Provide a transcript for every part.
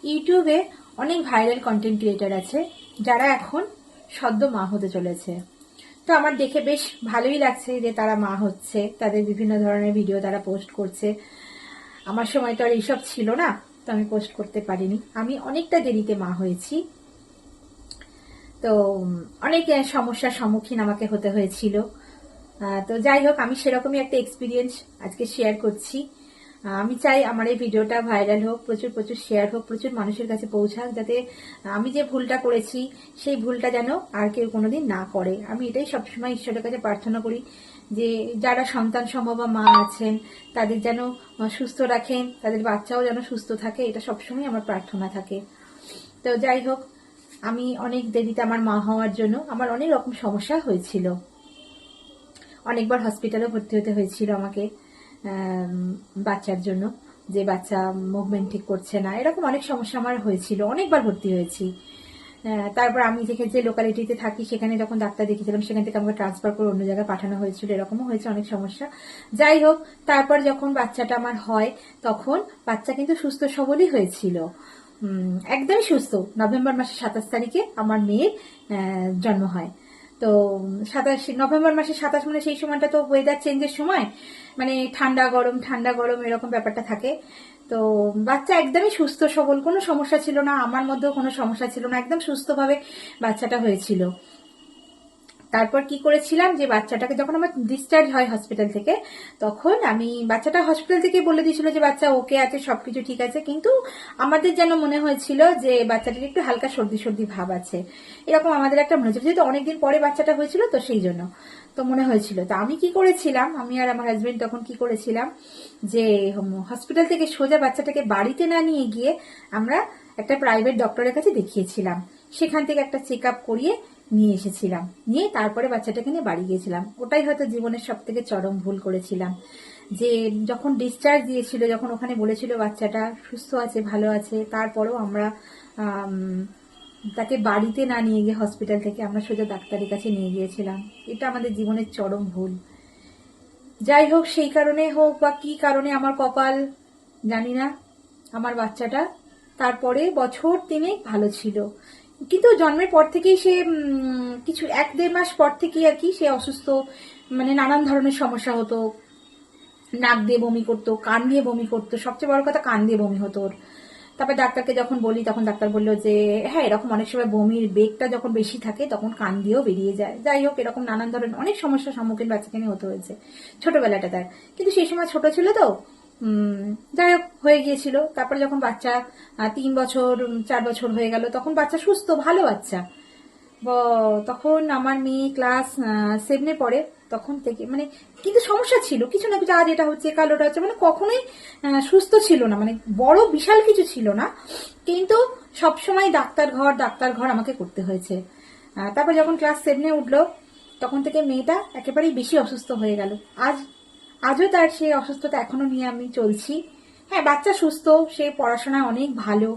ইউটিউবে অনেক viral content creator আছে যারা এখন সদ্য মা হতে চলেছে। তো আমার দেখে বেশ ভালোই লাগছে যে তারা মা হচ্ছে, তাদের বিভিন্ন ধরনের ভিডিও তারা পোস্ট করছে। আমার সময় তো আর এইসব ছিল না, তো আমি পোস্ট করতে পারিনি। আমি অনেকটা দেরিতে মা হয়েছি, তো অনেক সমস্যার সম্মুখীন আমাকে হতে হয়েছিল। তো যাই হোক, আমি সেরকমই একটা এক্সপিরিয়েন্স আজকে শেয়ার করছি। আমি চাই আমার এই ভিডিওটা ভাইরাল হোক, প্রচুর প্রচুর শেয়ার হোক, প্রচুর মানুষের কাছে পৌঁছাক, যাতে আমি যে ভুলটা করেছি সেই ভুলটা যেন আর কেউ কোনোদিন না করে। আমি এটাই সবসময় ঈশ্বরের কাছে প্রার্থনা করি যে যারা সন্তান সম্ভবা মা আছেন তাদের যেন সুস্থ রাখেন, তাদের বাচ্চাও যেন সুস্থ থাকে, এটা সবসময় আমার প্রার্থনা থাকে। তো যাই হোক, আমি অনেক দেরিতে আমার মা হওয়ার জন্য আমার অনেক রকম সমস্যা হয়েছিল। অনেকবার হসপিটালে ভর্তি হতে হয়েছিল আমাকে বাচ্চার জন্য, যে বাচ্চা মুভমেন্ট ঠিক করছে না, এরকম অনেক সমস্যা আমার হয়েছিল, অনেকবার ভর্তি হয়েছি। তারপর আমি যে লোকালিটিতে থাকি সেখানে যখন ডাক্তার দেখিয়েছিলাম সেখান থেকে আমাকে ট্রান্সফার করে অন্য জায়গায় পাঠানো হয়েছিল, এরকমও হয়েছে অনেক সমস্যা। যাই হোক, তারপর যখন বাচ্চাটা আমার হয় তখন বাচ্চা কিন্তু সুস্থ সবলই হয়েছিল, একদমই সুস্থ। নভেম্বর মাসের 27 তারিখে আমার মেয়ের জন্ম হয়। তো 27 নভেম্বর মাসে 27 মানে সেই সময়টা তো ওয়েদার চেঞ্জের সময়, মানে ঠান্ডা গরম ঠান্ডা গরম এরকম ব্যাপারটা থাকে। তো বাচ্চা একদমই সুস্থ সবল, কোনো সমস্যা ছিল না, আমার মধ্যেও কোনো সমস্যা ছিল না, একদম সুস্থভাবে বাচ্চাটা হয়েছিল। তারপর কি করেছিলাম, যে বাচ্চাটাকে যখন আমার ডিসচার্জ হয় হসপিটাল থেকে, তখন আমি বাচ্চাটা হসপিটাল থেকে বলে দিয়েছিল যে বাচ্চা ওকে আছে, সবকিছু ঠিক আছে, কিন্তু আমাদের যেন মনে হয়েছিল যে বাচ্চাটার একটু হালকা সর্দি সর্দি ভাব আছে, এরকম আমাদের একটা মনে হচ্ছিল, যেহেতু অনেকদিন পরে বাচ্চাটা হয়েছিল তো সেই জন্য তো মনে হয়েছিল। তো আমি কি করেছিলাম, আমি আর আমার হাজবেন্ড তখন কি করেছিলাম, যে হসপিটাল থেকে সোজা বাচ্চাটাকে বাড়িতে না নিয়ে গিয়ে আমরা একটা প্রাইভেট ডক্টরের কাছে দেখিয়েছিলাম, সেখান থেকে একটা চেক আপ করিয়ে নিয়ে এসেছিলাম, নিয়ে তারপরে বাচ্চাটাকে নিয়ে বাড়ি গিয়েছিলাম। ওটাই হয়তো জীবনের সব থেকে চরম ভুল করেছিলাম, যে যখন ডিসচার্জ দিয়েছিল, যখন ওখানে বলেছিল বাচ্চাটা সুস্থ আছে ভালো আছে, তারপরেও আমরা তাকে বাড়িতে না নিয়ে গিয়ে হসপিটাল থেকে আমরা সোজা ডাক্তারের কাছে নিয়ে গিয়েছিলাম। এটা আমাদের জীবনের চরম ভুল। যাই হোক, সেই কারণে হোক বা কি কারণে আমার কপাল জানি না, আমার বাচ্চাটা তারপরে বছর 3 ভালো ছিল, কিন্তু জন্মের পর থেকেই সে কিছু 1-1.5 মাস পর থেকেই আর কি সে অসুস্থ, মানে নানান ধরনের সমস্যা হতো, নাক দিয়ে বমি করতো, কান দিয়ে বমি করতো, সবচেয়ে বড় কথা কান দিয়ে বমি হতো ওর। তারপর ডাক্তারকে যখন বলি তখন ডাক্তার বললো যে হ্যাঁ, এরকম অনেক সময় বমির বেগটা যখন বেশি থাকে তখন কান দিয়েও বেরিয়ে যায়। যাই হোক, এরকম নানান ধরনের অনেক সমস্যার সম্মুখীন বাচ্চাকে নিয়ে হতে হয়েছে ছোটবেলাটা তার, কিন্তু সেই সময় ছোট ছিল তো যাই হোক হয়ে গিয়েছিল। তারপরে যখন বাচ্চা 3 বছর 4 বছর হয়ে গেল, তখন বাচ্চা সুস্থ ভালো বাচ্চা। তখন আমার মেয়ে ক্লাস 7-এ পড়ে, তখন থেকে মানে, কিন্তু সমস্যা ছিল কিছু না কিছু, আজ এটা হচ্ছে কাল ওটা হচ্ছে, মানে কখনোই সুস্থ ছিল না, মানে বড় বিশাল কিছু ছিল না, কিন্তু সবসময় ডাক্তার ঘর আমাকে করতে হয়েছে। তারপর যখন ক্লাস 7-এ উঠলো তখন থেকে মেয়েটা একেবারেই বেশি অসুস্থ হয়ে গেল। আজও তার সেই অসুস্থতা এখনো নিয়ে আমি চলছি। হ্যাঁ, বাচ্চা সুস্থ, সে পড়াশোনায় অনেক ভালো,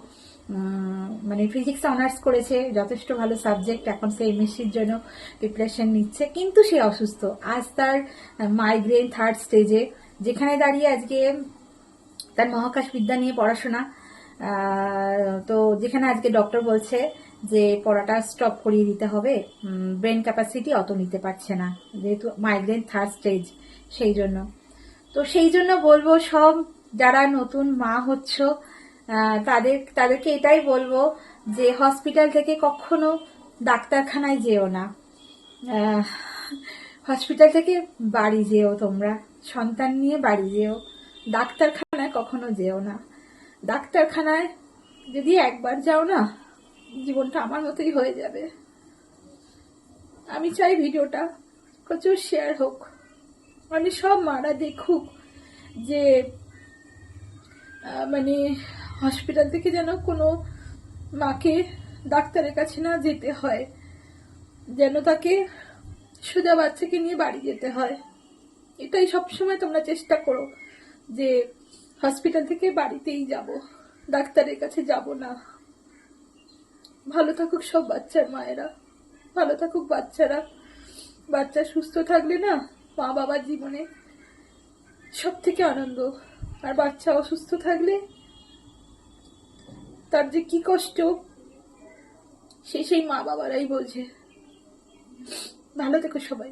মানে ফিজিক্স অনার্স করেছে, যথেষ্ট ভালো সাবজেক্ট, এখন সে এমএসসির জন্য প্রিপারেশন নিচ্ছে, কিন্তু সে অসুস্থ। আজ তার মাইগ্রেন 3rd স্টেজে, যেখানে দাঁড়িয়ে আজকে তার মহাকাশ বিদ্যা নিয়ে পড়াশোনা, তো যেখানে আজকে ডক্টর বলছে যে পড়াটা স্টপ করিয়ে দিতে হবে, ব্রেন ক্যাপাসিটি অত নিতে পারছে না, যেহেতু মাইগ্রেন 3rd স্টেজ, সেই জন্য। তো সেই জন্য বলবো সব যারা নতুন মা হচ্ছ তাদেরকে এটাই বলবো যে হসপিটাল থেকে কখনো ডাক্তারখানায় যেও না, হসপিটাল থেকে বাড়ি যেও, তোমরা সন্তান নিয়ে বাড়ি যেও, ডাক্তারখানায় কখনো যেও না। ডাক্তারখানায় যদি একবার যাও না, জীবনটা আমার মতোই হয়ে যাবে। আমি চাই ভিডিওটা প্রচুর শেয়ার হোক, মানে সব মারা দেখুক যে মানে হসপিটাল থেকে যেন কোনো মাকে ডাক্তারের কাছে না যেতে হয়, যেন তাকে সোজা বাচ্চাকে নিয়ে বাড়ি যেতে হয়। এটাই সবসময় তোমরা চেষ্টা করো যে হসপিটাল থেকে বাড়িতেই যাব, ডাক্তারের কাছে যাব না। ভালো থাকুক সব বাচ্চার মায়েরা, ভালো থাকুক বাচ্চারা। বাচ্চা সুস্থ থাকলে না মা বাবার জীবনে সব থেকে আনন্দ, আর বাচ্চা অসুস্থ থাকলে তার যে কি কষ্ট সেই মা বাবারাই বোঝে। ভালো থেকো সবাই।